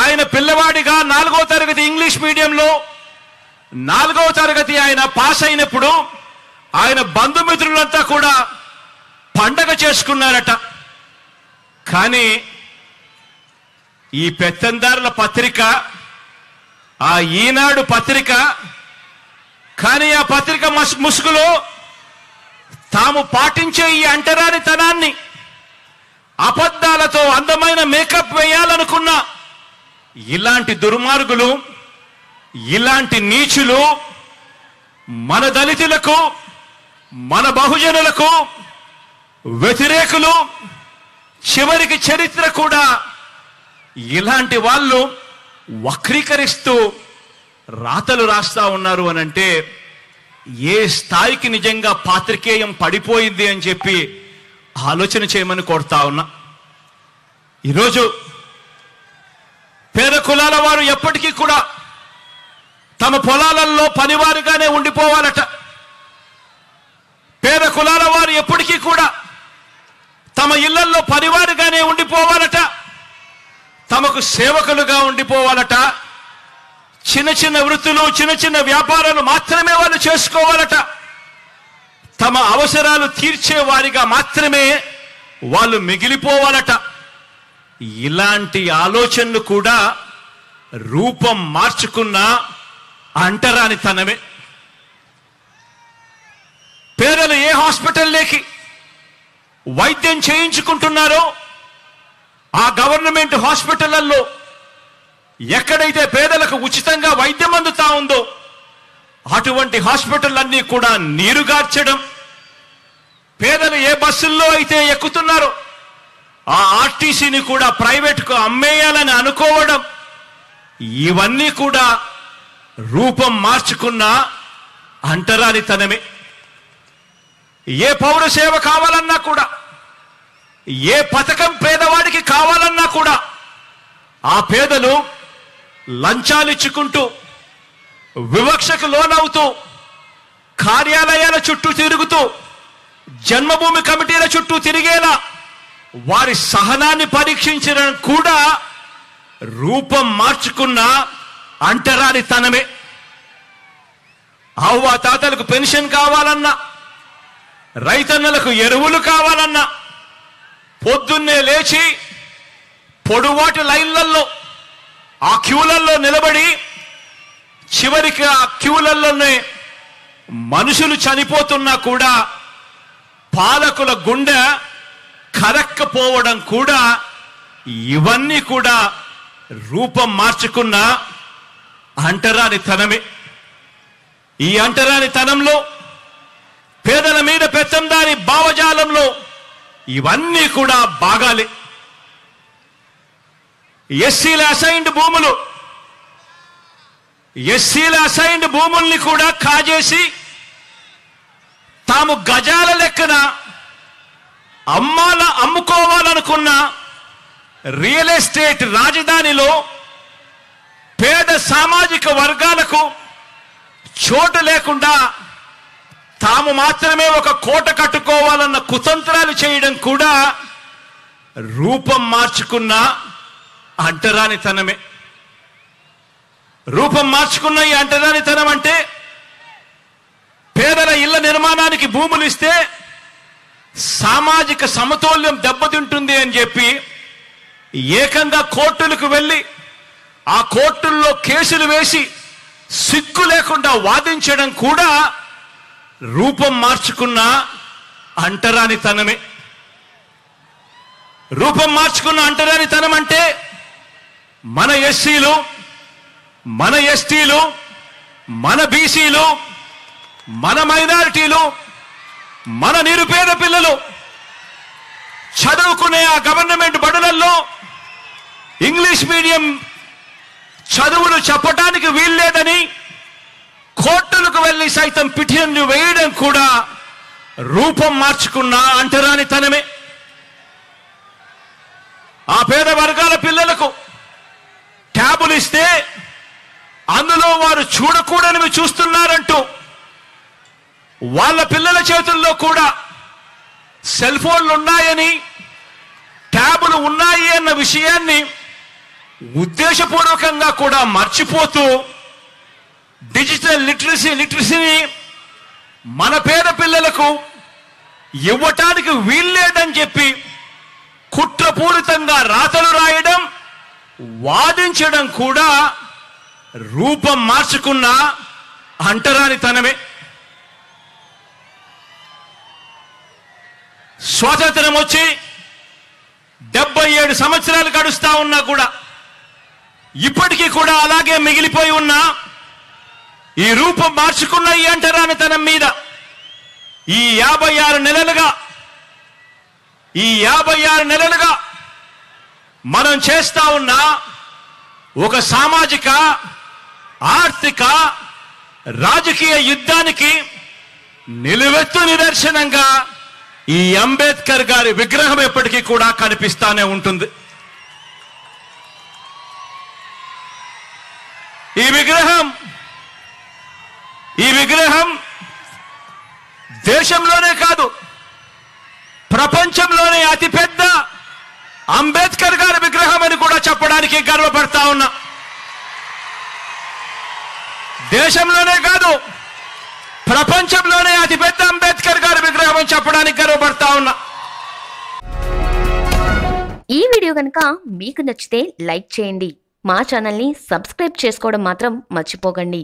ఆయన పిల్లవాడిగా 4వ తరగతి ఇంగ్లీష్ మీడియంలో 4వ తరగతి ఆయన పాస్ అయినప్పుడు ఆయన బంధుమిత్రులంతా కూడా పండగ చేసుకున్నారట. కానీ ఈ పెత్తందారుల పత్రిక, ఆ ఈనాడు పత్రిక, కానీ ఆ పత్రిక ముసుగులో తాము పాటించే ఈ అంటరానితనాన్ని, అబద్ధాలతో అందమైన మేకప్ వేయాలనుకున్న ఇలాంటి దుర్మార్గులు, ఇలాంటి నీచులు మన దళితులకు, మన బహుజనులకు వ్యతిరేకులు, చివరికి చరిత్ర కూడా ఇలాంటి వాళ్ళు వక్రీకరిస్తూ రాతలు రాస్తా ఉన్నారు అనంటే ఏ స్థాయికి నిజంగా పాత్రికేయం పడిపోయింది అని చెప్పి ఆలోచన చేయమని కోరుతా ఉన్నా. ఈరోజు పేద కులాల వారు ఎప్పటికీ కూడా తమ పొలాలలో పనివారుగానే ఉండిపోవాలట. పేద కులాల వారు ఎప్పటికీ కూడా తమ ఇళ్లలో పనివారుగానే ఉండిపోవాలట. తమకు సేవకులుగా ఉండిపోవాలట. చిన్న చిన్న వృత్తులు, చిన్న చిన్న వ్యాపారాలు మాత్రమే వాళ్ళు చేసుకోవాలట. తమ అవసరాలు తీర్చే వారిగా మాత్రమే వాళ్ళు మిగిలిపోవాలట. ఇలాంటి ఆలోచనలు కూడా రూపం మార్చుకున్న అంటరానితనమే. పేదలు ఏ హాస్పిటల్లోకి వైద్యం చేయించుకుంటున్నారో ఆ గవర్నమెంట్ హాస్పిటళ్లలో ఎక్కడైతే పేదలకు ఉచితంగా వైద్యం అందుతా ఉందో అటువంటి హాస్పిటల్ కూడా నీరుగార్చడం, పేదలు ఏ బస్సుల్లో అయితే ఎక్కుతున్నారో ఆ ఆర్టీసీని కూడా ప్రైవేట్కు అమ్మేయాలని అనుకోవడం, ఇవన్నీ కూడా రూపం మార్చుకున్న అంటరానితనమే. ఏ పౌర సేవ కావాలన్నా కూడా, ఏ పథకం పేదవాడికి కావాలన్నా కూడా ఆ పేదలు లంచాలిచ్చుకుంటూ, వివక్షకు లోనవుతూ, కార్యాలయాల చుట్టూ తిరుగుతూ, జన్మభూమి కమిటీల చుట్టూ తిరిగేలా వారి సహనాన్ని పరీక్షించడం కూడా రూపం మార్చుకున్న అంటరానితనమే. అవ్వ తాతలకు పెన్షన్ కావాలన్నా, రైతన్నలకు ఎరువులు కావాలన్నా పొద్దున్నే లేచి పొడువాటి లైన్లలో ఆ క్యూలల్లో నిలబడి చివరికి ఆ క్యూలలోనే మనుషులు చనిపోతున్నా కూడా పాలకుల గుండె కరక్కపోవడం కూడా, ఇవన్నీ కూడా రూపం మార్చుకున్న అంటరానితనమే. ఈ అంటరానితనంలో, పేదల మీద పెత్తందారి భావజాలంలో ఇవన్నీ కూడా భాగాలే. ఎస్సీల అసైన్డ్ భూముల్ని కూడా కాజేసి తాము గజాల లెక్కన అమ్ముకోవాలనుకున్న రియల్ ఎస్టేట్ రాజధానిలో పేద సామాజిక వర్గాలకు చోటు లేకుండా తాము మాత్రమే ఒక కోట కట్టుకోవాలన్న కుతంత్రాలు చేయడం కూడా రూపం మార్చుకున్న అంటరానితనమే. రూపం మార్చుకున్న ఈ అంటరానితనం అంటే, పేదల ఇళ్ల నిర్మాణానికి భూములు ఇస్తే సామాజిక సమతౌల్యం దెబ్బతింటుంది అని చెప్పి ఏకంగా కోర్టులకు వెళ్ళి ఆ కోర్టుల్లో కేసులు వేసి సిగ్గు లేకుండా వాదించడం కూడా రూపం మార్చుకున్న అంటరానితనమే. రూపం మార్చుకున్న అంటరానితనం అంటే మన ఎస్సీలు, మన ఎస్టీలు, మన బీసీలు, మన మైనారిటీలు, మన నిరుపేద పిల్లలు చదువుకునే ఆ గవర్నమెంట్ బడులలో ఇంగ్లీష్ మీడియం చదువులు చెప్పడానికి వీల్లేదని కోర్టులకు వెళ్లి సైతం పిటిషన్లు వేయడం కూడా రూపం మార్చుకున్న అంటరానితనమే. ఆ పేద వర్గాల పిల్లలకు ట్యాబులు ఇస్తే అందులో వారు చూడకూడనివి చూస్తున్నారంటూ వాళ్ళ పిల్లల చేతుల్లో కూడా సెల్ ఫోన్లు ఉన్నాయని, ట్యాబులు ఉన్నాయి అన్న విషయాన్ని ఉద్దేశపూర్వకంగా కూడా మర్చిపోతూ డిజిటల్ లిటరసీని మన పేద పిల్లలకు ఇవ్వటానికి వీల్లేదని చెప్పి కుట్రపూరితంగా రాతలు రాయడం, వాదించడం కూడా రూపం మార్చుకున్న అంటరానితనమే. స్వాతంత్రం వచ్చి 77 సంవత్సరాలు గడుస్తా ఉన్నా కూడా ఇప్పటికీ కూడా అలాగే మిగిలిపోయి ఉన్న ఈ రూపం మార్చుకున్న ఈ అంటరానితనం మీద ఈ 56 నెలలుగా మనం చేస్తా ఉన్న ఒక సామాజిక, ఆర్థిక, రాజకీయ యుద్ధానికి నిలువెత్తు నిదర్శనంగా ఈ అంబేద్కర్ గారి విగ్రహం ఎప్పటికీ కూడా కనిపిస్తానే ఉంటుంది. ఈ విగ్రహం దేశంలోనే కాదు, ప్రపంచంలోనే అతిపెద్ద అంబేద్కర్ గారి విగ్రహం అని కూడా చెప్పడానికి గర్వపడతా ఉన్నా. దేశంలోనే కాదు, ప్రపంచంలోనే అతిపెద్ద అంబేద్కర్ గారి విగ్రహం అని చెప్పడానికి గర్వపడతా ఉన్నా. ఈ వీడియో కనుక మీకు నచ్చితే లైక్ చేయండి. మా ఛానల్ని సబ్స్క్రైబ్ చేసుకోవడం మాత్రం మర్చిపోకండి.